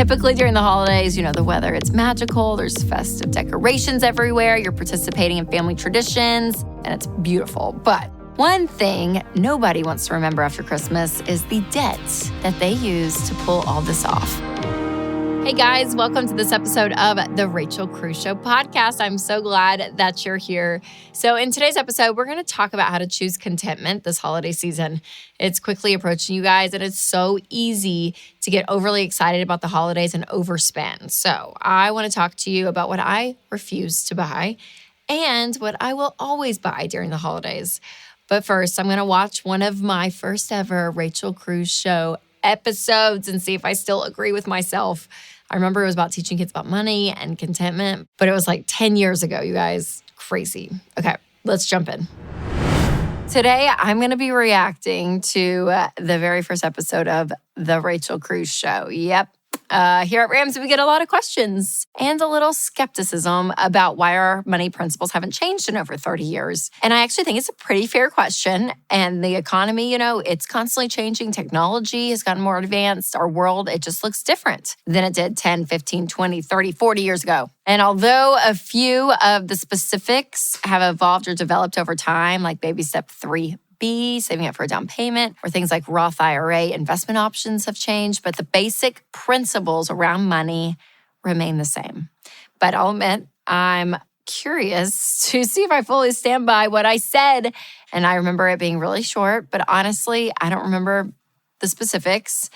Typically during the holidays, the weather, it's magical. There's festive decorations everywhere. You're participating in family traditions, and it's beautiful. But one thing nobody wants to remember after Christmas is the debt that they use to pull all this off. Hey guys, welcome to this episode of the Rachel Cruze Show podcast. I'm so glad that you're here. So in today's episode, we're going to talk about how to choose contentment this holiday season. It's quickly approaching you guys, and it's so easy to get overly excited about the holidays and overspend. So I want to talk to you about what I refuse to buy and what I will always buy during the holidays. But first, I'm going to watch one of my first ever Rachel Cruze Show episodes and see if I still agree with myself. I remember it was about teaching kids about money and contentment, but it was like 10 years ago, you guys. Crazy. Okay, let's jump in. Today, I'm going to be reacting to the very first episode of the Rachel Cruze Show. Yep. Here at Ramsey, we get a lot of questions and a little skepticism about why our money principles haven't changed in over 30 years. And I actually think it's a pretty fair question. And the economy, it's constantly changing. Technology has gotten more advanced. Our world, it just looks different than it did 10, 15, 20, 30, 40 years ago. And although a few of the specifics have evolved or developed over time, like baby step 3, saving up for a down payment, or things like Roth IRA investment options have changed, but the basic principles around money remain the same. But I'll admit, I'm curious to see if I fully stand by what I said. And I remember it being really short, but honestly, I don't remember the specifics.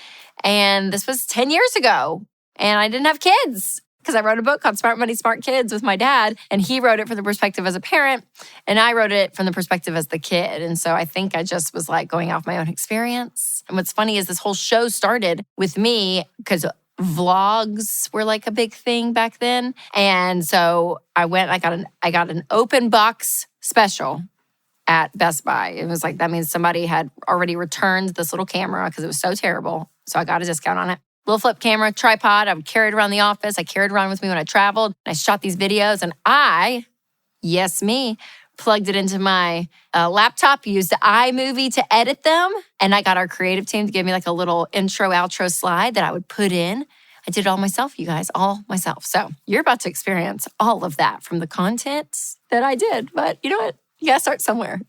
And this was 10 years ago, and I didn't have kids, because I wrote a book called Smart Money, Smart Kids with my dad, and he wrote it from the perspective as a parent, and I wrote it from the perspective as the kid. And so I think I just was like going off my own experience. And what's funny is this whole show started with me because vlogs were like a big thing back then. And so I went, I got an open box special at Best Buy. It was like, that means somebody had already returned this little camera because it was so terrible. So I got a discount on it. Little flip camera, tripod. I would carry it around the office. I carried it around with me when I traveled. I shot these videos, and yes, me, plugged it into my laptop, used the iMovie to edit them, and I got our creative team to give me like a little intro, outro slide that I would put in. I did it all myself, you guys, all myself. So you're about to experience all of that from the content that I did. But you know what? You gotta start somewhere.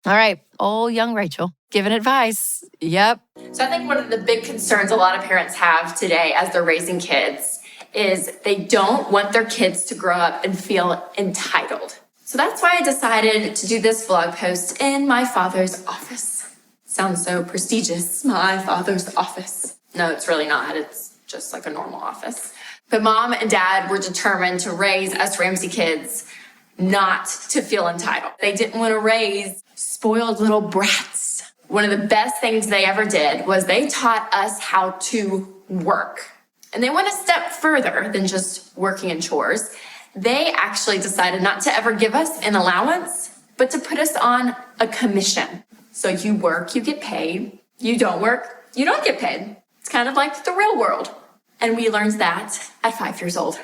All right, old young Rachel, giving advice. Yep. So I think one of the big concerns a lot of parents have today as they're raising kids is they don't want their kids to grow up and feel entitled. So that's why I decided to do this vlog post in my father's office. Sounds so prestigious, my father's office. No, it's really not. It's just like a normal office. But Mom and Dad were determined to raise us Ramsey kids not to feel entitled. They didn't want to raise spoiled little brats. One of the best things they ever did was they taught us how to work. And they went a step further than just working in chores. They actually decided not to ever give us an allowance, but to put us on a commission. So you work, you get paid. You don't work, you don't get paid. It's kind of like the real world. And we learned that at 5 years old.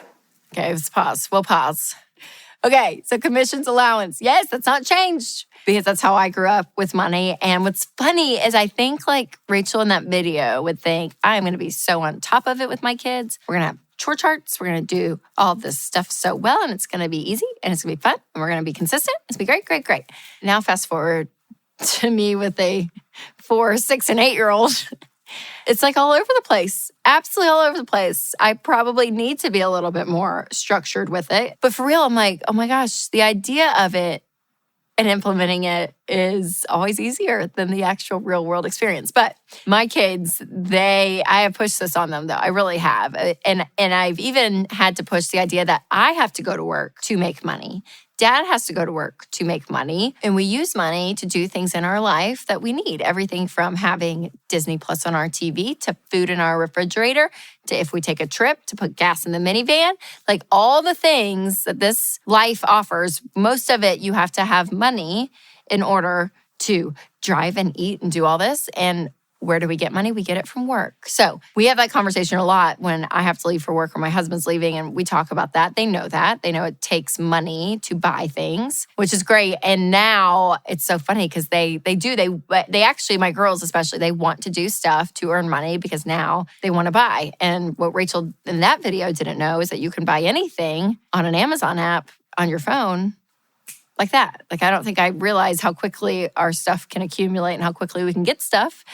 Okay, let's pause. We'll pause. Okay, so commissions, allowance. Yes, that's not changed because that's how I grew up with money. And what's funny is I think like Rachel in that video would think, I'm going to be so on top of it with my kids. We're going to have chore charts. We're going to do all this stuff so well, and it's going to be easy, and it's going to be fun, and we're going to be consistent. It's going to be great, great, great. Now fast forward to me with a 4, 6, and 8-year-old. It's like all over the place, absolutely all over the place. I probably need to be a little bit more structured with it. But for real, I'm like, oh my gosh, the idea of it and implementing it is always easier than the actual real world experience. But my kids, I have pushed this on them though. I really have. And I've even had to push the idea that I have to go to work to make money. Dad has to go to work to make money, and we use money to do things in our life that we need. Everything from having Disney Plus on our TV to food in our refrigerator to if we take a trip to put gas in the minivan. Like all the things that this life offers, most of it you have to have money in order to drive and eat and do all this. And where do we get money? We get it from work. So we have that conversation a lot when I have to leave for work or my husband's leaving, and we talk about that. They know that. They know it takes money to buy things, which is great. And now it's so funny because they actually, my girls especially, they want to do stuff to earn money because now they want to buy. And what Rachel in that video didn't know is that you can buy anything on an Amazon app on your phone like that. Like, I don't think I realized how quickly our stuff can accumulate and how quickly we can get stuff,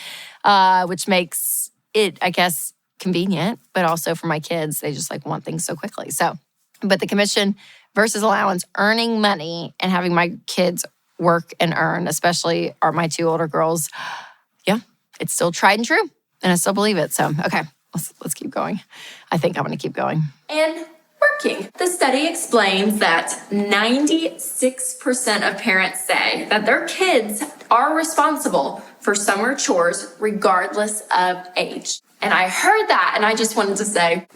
which makes it, I guess, convenient. But also for my kids, they just like want things so quickly. So, but the commission versus allowance, earning money and having my kids work and earn, especially are my 2 older girls. Yeah, it's still tried and true. And I still believe it. So, okay, let's keep going. I think I'm going to keep going. And working. The study explains that 96% of parents say that their kids are responsible for summer chores regardless of age. And I heard that and I just wanted to say,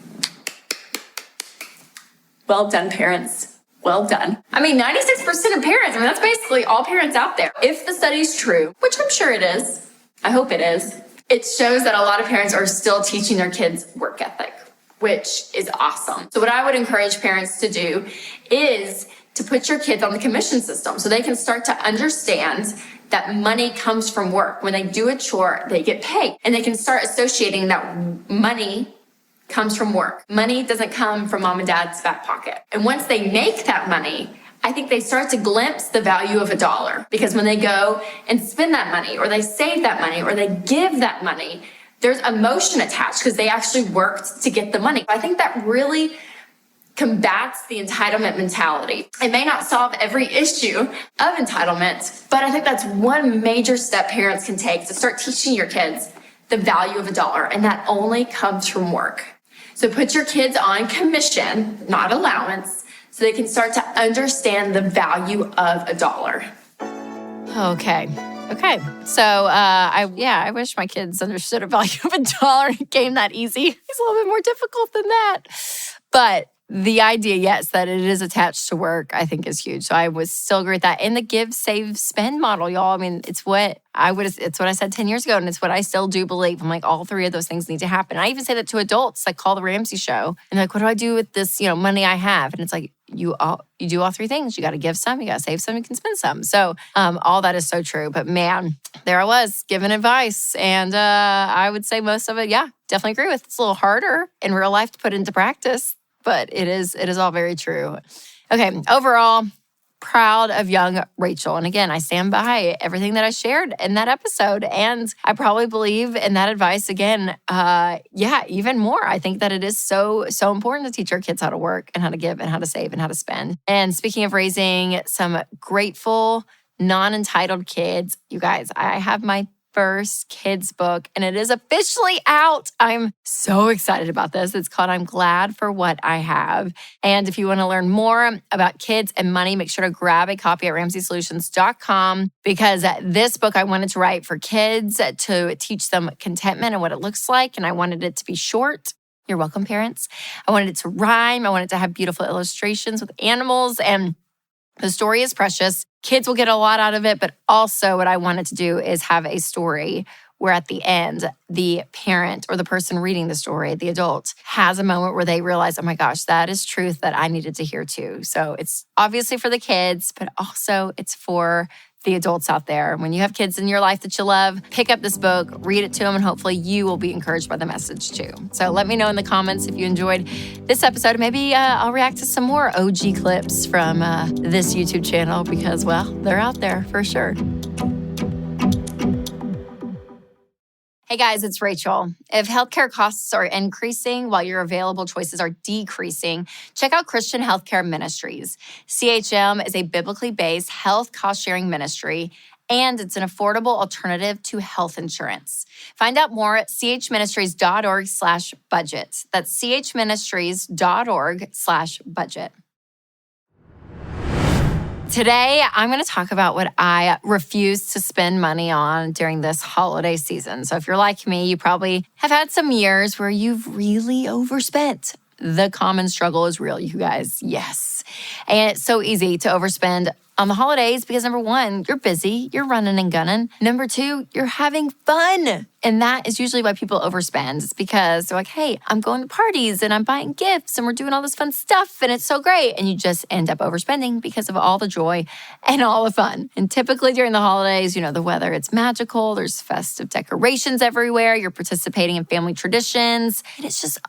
well done, parents. Well done. I mean, 96% of parents, that's basically all parents out there. If the study's true, which I'm sure it is, I hope it is, it shows that a lot of parents are still teaching their kids work ethic, which is awesome. So what I would encourage parents to do is to put your kids on the commission system so they can start to understand that money comes from work. When they do a chore, they get paid. And they can start associating that money comes from work. Money doesn't come from mom and dad's back pocket. And once they make that money, I think they start to glimpse the value of $1, because when they go and spend that money or they save that money or they give that money, there's emotion attached because they actually worked to get the money. I think that really combats the entitlement mentality. It may not solve every issue of entitlement, but I think that's one major step parents can take to start teaching your kids the value of $1, and that only comes from work. So put your kids on commission, not allowance, so they can start to understand the value of $1. Okay. So, I wish my kids understood a value of $1 and it came that easy. It's a little bit more difficult than that. But the idea, yes, that it is attached to work, I think is huge. So I would still agree with that. And the give, save, spend model, y'all. I mean, it's what I said 10 years ago, and it's what I still do believe. I'm like, all 3 of those things need to happen. I even say that to adults, like call the Ramsey show. And like, what do I do with this, money I have? And it's like, you do all 3 things. You got to give some, you got to save some, you can spend some. So all that is so true. But man, there I was giving advice. And I would say most of it, definitely agree with. It's a little harder in real life to put into practice, but it is all very true. Okay, overall, proud of young Rachel. And again, I stand by everything that I shared in that episode. And I probably believe in that advice again, even more. I think that it is so important to teach our kids how to work and how to give and how to save and how to spend. And speaking of raising some grateful, non-entitled kids, you guys, I have my first kids book and it is officially out. I'm so excited about this. It's called I'm Glad for What I Have. And if you want to learn more about kids and money, make sure to grab a copy at RamseySolutions.com, because this book I wanted to write for kids to teach them contentment and what it looks like. And I wanted it to be short. You're welcome, parents. I wanted it to rhyme. I wanted it to have beautiful illustrations with animals, and the story is precious. Kids will get a lot out of it, but also what I wanted to do is have a story where at the end, the parent or the person reading the story, the adult, has a moment where they realize, oh my gosh, that is truth that I needed to hear too. So it's obviously for the kids, but also it's for the adults out there. When you have kids in your life that you love, pick up this book, read it to them, and hopefully you will be encouraged by the message too. So let me know in the comments if you enjoyed this episode. Maybe I'll react to some more OG clips from this YouTube channel because, well, they're out there for sure. Hey guys, it's Rachel. If healthcare costs are increasing while your available choices are decreasing, check out Christian Healthcare Ministries. CHM is a biblically based health cost-sharing ministry, and it's an affordable alternative to health insurance. Find out more at chministries.org/budget. That's chministries.org/budget. Today, I'm going to talk about what I refuse to spend money on during this holiday season. So if you're like me, you probably have had some years where you've really overspent. The common struggle is real, you guys. Yes. And it's so easy to overspend on the holidays because number one, you're busy, you're running and gunning. Number two, you're having fun. And that is usually why people overspend. It's because they're like, hey, I'm going to parties and I'm buying gifts and we're doing all this fun stuff and it's so great. And you just end up overspending because of all the joy and all the fun. And typically during the holidays, the weather, it's magical. There's festive decorations everywhere. You're participating in family traditions. And it's just,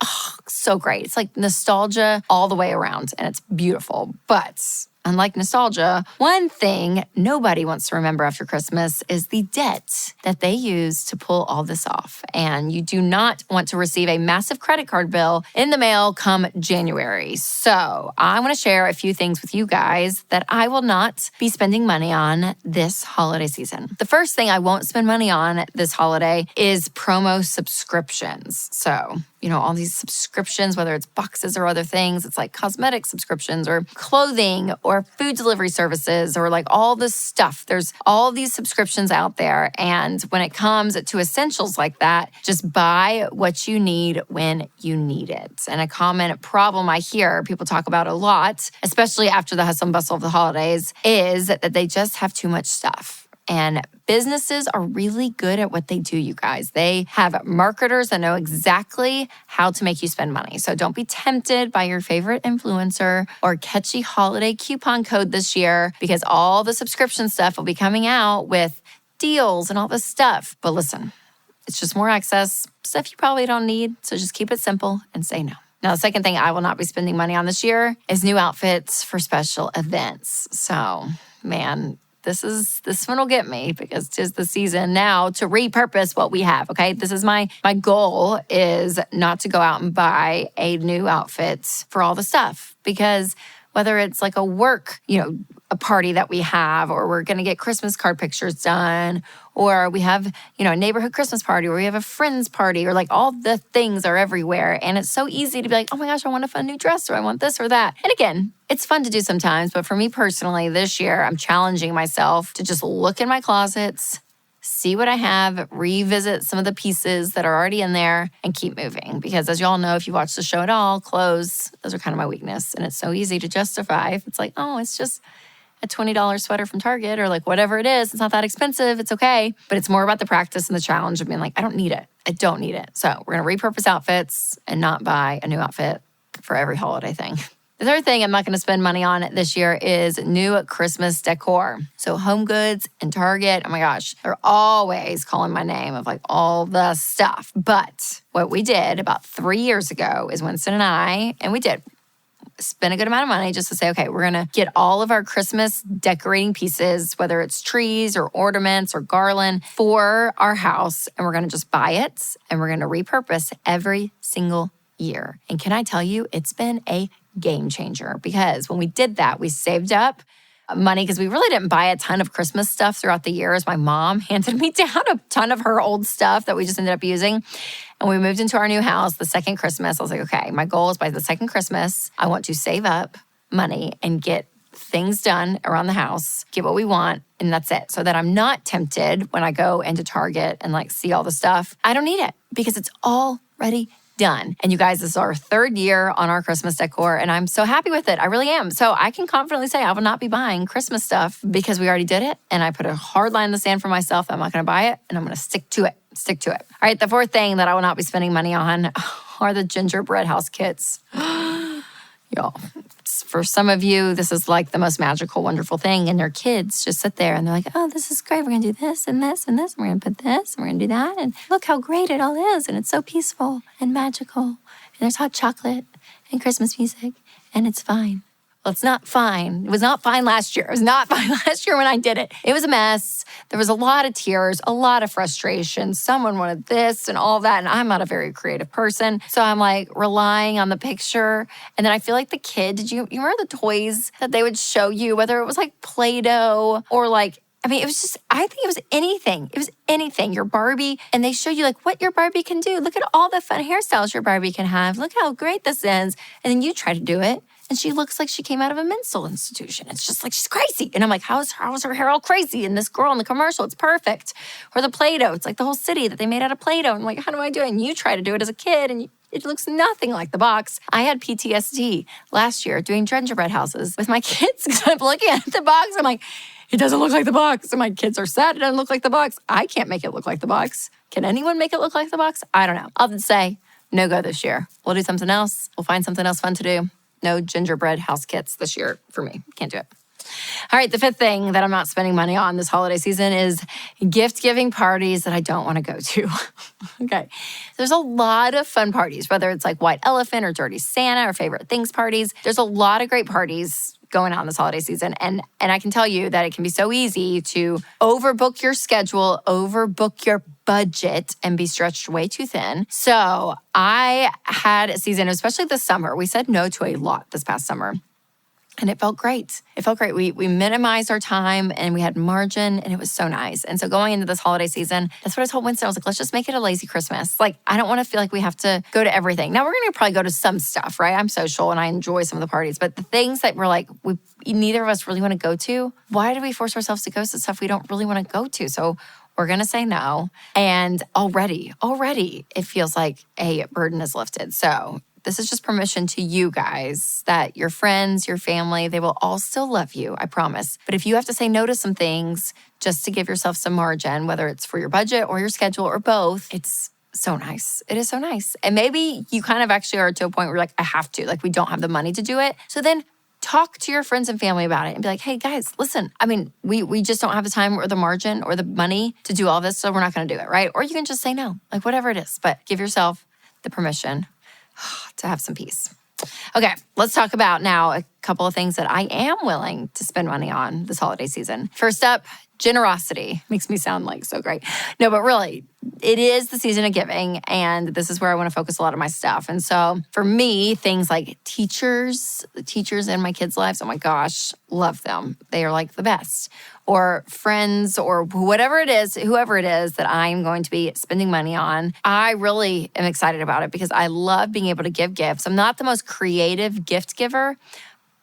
so great. It's like nostalgia all the way around and it's beautiful. But unlike nostalgia, one thing nobody wants to remember after Christmas is the debt that they use to pull all this off. And you do not want to receive a massive credit card bill in the mail come January. So I want to share a few things with you guys that I will not be spending money on this holiday season. The first thing I won't spend money on this holiday is promo subscriptions. So all these subscriptions, whether it's boxes or other things, it's like cosmetic subscriptions or clothing or food delivery services or like all this stuff. There's all these subscriptions out there. And when it comes to essentials like that, just buy what you need when you need it. And a common problem I hear people talk about a lot, especially after the hustle and bustle of the holidays, is that they just have too much stuff. And businesses are really good at what they do, you guys. They have marketers that know exactly how to make you spend money. So don't be tempted by your favorite influencer or catchy holiday coupon code this year because all the subscription stuff will be coming out with deals and all this stuff. But listen, it's just more access, stuff you probably don't need. So just keep it simple and say no. Now, the second thing I will not be spending money on this year is new outfits for special events. So, man, this one will get me because 'tis the season now to repurpose what we have, okay? This is my goal is not to go out and buy a new outfit for all the stuff because whether it's like a work, a party that we have, or we're going to get Christmas card pictures done, or we have, a neighborhood Christmas party, or we have a friend's party, or like all the things are everywhere. And it's so easy to be like, oh my gosh, I want a fun new dress, or I want this or that. And again, it's fun to do sometimes. But for me personally, this year, I'm challenging myself to just look in my closets, see what I have, revisit some of the pieces that are already in there, and keep moving. Because as you all know, if you watch the show at all, clothes, those are kind of my weakness. And it's so easy to justify if it's like, oh, it's just a $20 sweater from Target or like whatever it is. It's not that expensive. It's okay. But it's more about the practice and the challenge of being like, I don't need it. I don't need it. So we're going to repurpose outfits and not buy a new outfit for every holiday thing. The third thing I'm not going to spend money on this year is new Christmas decor. So Home Goods and Target, oh my gosh, they're always calling my name of like all the stuff. But what we did about 3 years ago is Winston and I, and we did spend a good amount of money just to say, okay, we're going to get all of our Christmas decorating pieces, whether it's trees or ornaments or garland for our house. And we're going to just buy it and we're going to repurpose every single year. And can I tell you, it's been a game changer because when we did that, we saved up money because we really didn't buy a ton of Christmas stuff throughout the years. My mom handed me down a ton of her old stuff that we just ended up using. And we moved into our new house the second Christmas. I was like, okay, my goal is by the second Christmas, I want to save up money and get things done around the house, get what we want, and that's it. So that I'm not tempted when I go into Target and like see all the stuff. I don't need it because it's already done. And you guys, this is our third year on our Christmas decor, and I'm so happy with it. I really am. So I can confidently say I will not be buying Christmas stuff because we already did it, and I put a hard line in the sand for myself. I'm not going to buy it, and I'm going to stick to it. All right, the fourth thing that I will not be spending money on are the gingerbread house kits. Y'all, for some of you, this is like the most magical, wonderful thing. And their kids just sit there and they're like, oh, this is great. We're going to do this and this and this. And we're going to put this and we're going to do that. And look how great it all is. And it's so peaceful and magical. And there's hot chocolate and Christmas music. And it's fine. Well, it's not fine. It was not fine last year. It was not fine last year when I did it. It was a mess. There was a lot of tears, a lot of frustration. Someone wanted this and all that. And I'm not a very creative person. So I'm like relying on the picture. And then I feel like the kid, did you remember the toys that they would show you, whether it was like Play-Doh or like, I mean, it was just, I think it was anything. It was anything. Your Barbie, and they show you like what your Barbie can do. Look at all the fun hairstyles your Barbie can have. Look how great this is. And then you try to do it. And she looks like she came out of a mental institution. It's just like she's crazy. And I'm like, how is her hair all crazy? And this girl in the commercial, it's perfect. Or the Play-Doh, it's like the whole city that they made out of Play-Doh. And I'm like, how do I do it? And you try to do it as a kid and It looks nothing like the box. I had PTSD last year doing gingerbread houses with my kids because I'm looking at the box. I'm like, it doesn't look like the box. And my kids are sad it doesn't look like the box. I can't make it look like the box. Can anyone make it look like the box? I don't know. I'll say no go this year. We'll do something else. We'll find something else fun to do. No gingerbread house kits this year for me. Can't do it. All right, the fifth thing that I'm not spending money on this holiday season is gift-giving parties that I don't want to go to. Okay, there's a lot of fun parties, whether it's like White Elephant or Dirty Santa or Favorite Things parties. There's a lot of great parties going on this holiday season. And I can tell you that it can be so easy to overbook your schedule, overbook your budget, and be stretched way too thin. So I had a season, especially this summer, we said no to a lot this past summer. And it felt great. It felt great. We minimized our time and we had margin and it was so nice. And so going into this holiday season, that's what I told Winston. I was like, let's just make it a lazy Christmas. Like, I don't want to feel like we have to go to everything. Now, we're going to probably go to some stuff, right? I'm social and I enjoy some of the parties. But the things that we're like, neither of us really want to go to, why do we force ourselves to go to stuff we don't really want to go to? So we're going to say no. And already, it feels like a burden is lifted. So this is just permission to you guys that your friends, your family, they will all still love you, I promise. But if you have to say no to some things just to give yourself some margin, whether it's for your budget or your schedule or both, it's so nice. It is so nice. And maybe you kind of actually are to a point where you're like, I have to, like we don't have the money to do it. So then talk to your friends and family about it and be like, hey guys, listen, I mean, we just don't have the time or the margin or the money to do all this, so we're not going to do it, right? Or you can just say no, like whatever it is, but give yourself the permission to have some peace. Okay, let's talk about now a couple of things that I am willing to spend money on this holiday season. First up, generosity. Makes me sound like so great. No, but really, it is the season of giving, and this is where I want to focus a lot of my stuff. And so for me, things like the teachers in my kids' lives, oh my gosh, love them. They are like the best. Or friends or whoever it is that I'm going to be spending money on. I really am excited about it because I love being able to give gifts. I'm not the most creative gift giver,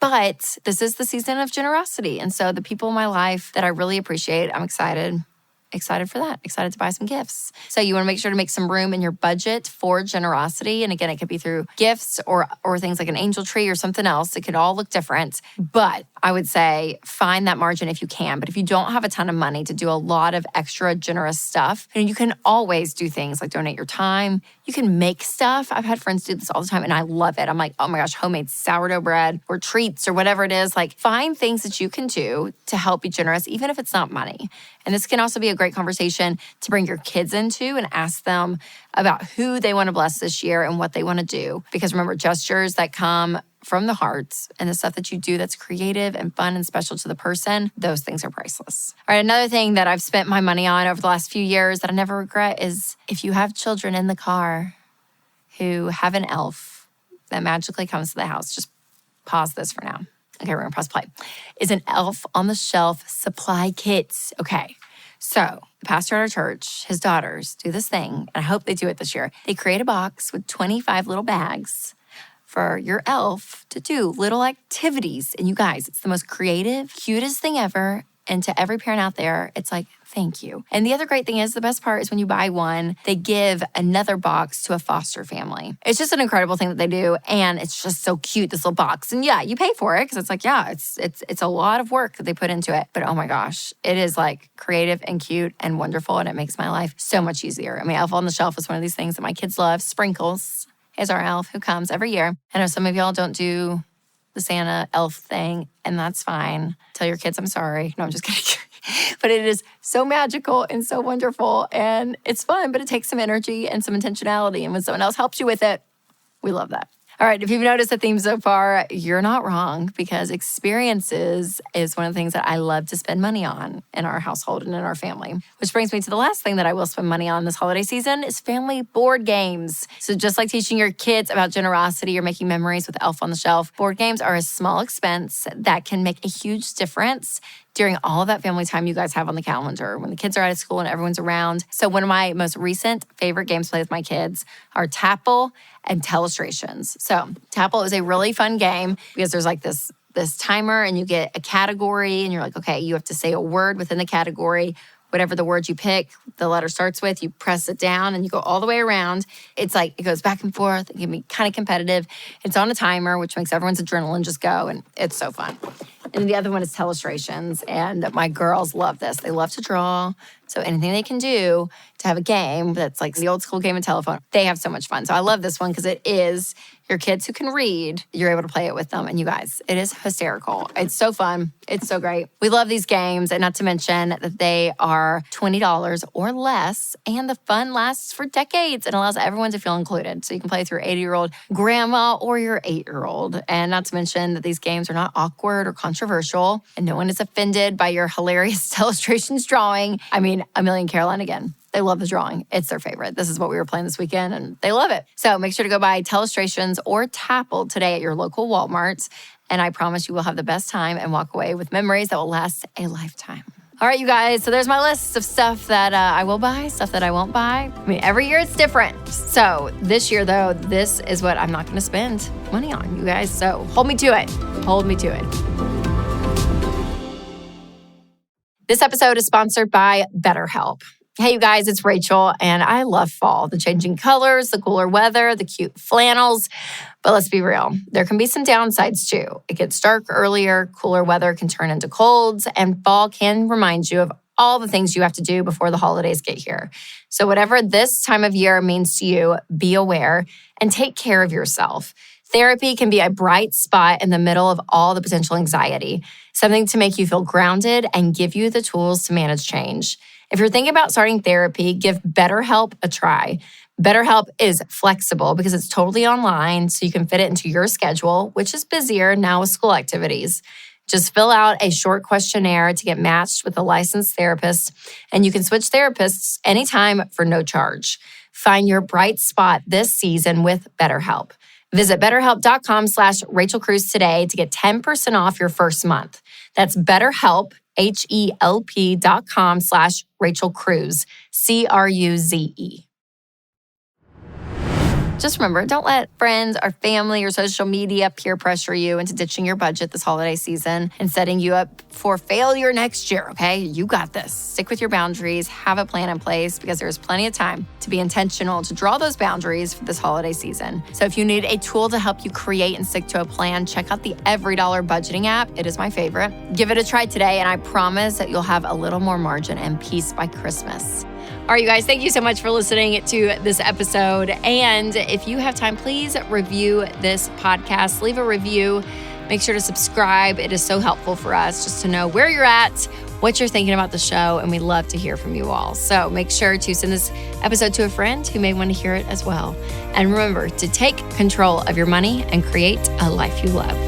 but this is the season of generosity. And so the people in my life that I really appreciate, I'm excited for that, excited to buy some gifts. So you want to make sure to make some room in your budget for generosity. And again, it could be through gifts or things like an angel tree or something else. It could all look different. But I would say find that margin if you can. But if you don't have a ton of money to do a lot of extra generous stuff, you can always do things like donate your time. You can make stuff. I've had friends do this all the time and I love it. I'm like, oh my gosh, homemade sourdough bread or treats or whatever it is. Like find things that you can do to help be generous, even if it's not money. And this can also be a great conversation to bring your kids into and ask them about who they want to bless this year and what they want to do. Because remember, gestures that come from the heart and the stuff that you do that's creative and fun and special to the person, those things are priceless. All right, another thing that I've spent my money on over the last few years that I never regret is if you have children in the car who have an elf that magically comes to the house, just pause this for now. Okay, we're gonna press play. Is an elf on the shelf supply kits. Okay, so the pastor at our church, his daughters do this thing, and I hope they do it this year. They create a box with 25 little bags for your elf to do little activities. And you guys, it's the most creative, cutest thing ever. And to every parent out there, it's like, thank you. And the other great thing is, the best part is when you buy one, they give another box to a foster family. It's just an incredible thing that they do. And it's just so cute, this little box. And yeah, you pay for it because it's like, yeah, it's a lot of work that they put into it. But oh my gosh, it is like creative and cute and wonderful. And it makes my life so much easier. I mean, Elf on the Shelf is one of these things that my kids love. Sprinkles is our elf who comes every year. I know some of y'all don't do the Santa elf thing, and that's fine. Tell your kids I'm sorry. No, I'm just kidding. But it is so magical and so wonderful, and it's fun, but it takes some energy and some intentionality. And when someone else helps you with it, we love that. All right, if you've noticed the theme so far, you're not wrong, because experiences is one of the things that I love to spend money on in our household and in our family. Which brings me to the last thing that I will spend money on this holiday season is family board games. So just like teaching your kids about generosity or making memories with Elf on the Shelf, board games are a small expense that can make a huge difference during all of that family time you guys have on the calendar when the kids are out of school and everyone's around. So one of my most recent favorite games to play with my kids are Tapple and Telestrations. So Tapple is a really fun game because there's like this timer and you get a category and you're like, okay, you have to say a word within the category whatever the word you pick, the letter starts with, you press it down and you go all the way around. It's like, it goes back and forth. It can be kind of competitive. It's on a timer, which makes everyone's adrenaline just go, and it's so fun. And the other one is Telestrations, and my girls love this. They love to draw, so anything they can do to have a game that's like the old school game of telephone, they have so much fun. So I love this one because it is your kids who can read, you're able to play it with them. And you guys, it is hysterical. It's so fun. It's so great. We love these games, and not to mention that they are $20 or less, and the fun lasts for decades and allows everyone to feel included. So you can play with your 80-year-old grandma or your 8-year-old. And not to mention that these games are not awkward or controversial, and no one is offended by your hilarious Telestrations drawing. I mean, Amelia and Caroline, again, they love the drawing. It's their favorite. This is what we were playing this weekend, and they love it. So make sure to go buy Telestrations or Tapple today at your local Walmart, and I promise you will have the best time and walk away with memories that will last a lifetime. All right, you guys, so there's my list of stuff that I will buy, stuff that I won't buy. I mean, every year it's different. So this year, though, this is what I'm not going to spend money on, you guys. So hold me to it. Hold me to it. This episode is sponsored by BetterHelp. Hey, you guys, it's Rachel, and I love fall. The changing colors, the cooler weather, the cute flannels. But let's be real, there can be some downsides too. It gets dark earlier, cooler weather can turn into colds, and fall can remind you of all the things you have to do before the holidays get here. So whatever this time of year means to you, be aware and take care of yourself. Therapy can be a bright spot in the middle of all the potential anxiety, something to make you feel grounded and give you the tools to manage change. If you're thinking about starting therapy, give BetterHelp a try. BetterHelp is flexible because it's totally online, so you can fit it into your schedule, which is busier now with school activities. Just fill out a short questionnaire to get matched with a licensed therapist, and you can switch therapists anytime for no charge. Find your bright spot this season with BetterHelp. Visit BetterHelp.com/Rachel Cruz today to get 10% off your first month. That's BetterHelp, HELP.com/Rachel Cruz, CRUZE. Just remember, don't let friends or family or social media peer pressure you into ditching your budget this holiday season and setting you up for failure next year, okay? You got this. Stick with your boundaries, have a plan in place, because there's plenty of time to be intentional to draw those boundaries for this holiday season. So if you need a tool to help you create and stick to a plan, check out the EveryDollar budgeting app. It is my favorite. Give it a try today, and I promise that you'll have a little more margin and peace by Christmas. All right, you guys, thank you so much for listening to this episode. And if you have time, please review this podcast. Leave a review. Make sure to subscribe. It is so helpful for us just to know where you're at, what you're thinking about the show, and we love to hear from you all. So make sure to send this episode to a friend who may want to hear it as well. And remember to take control of your money and create a life you love.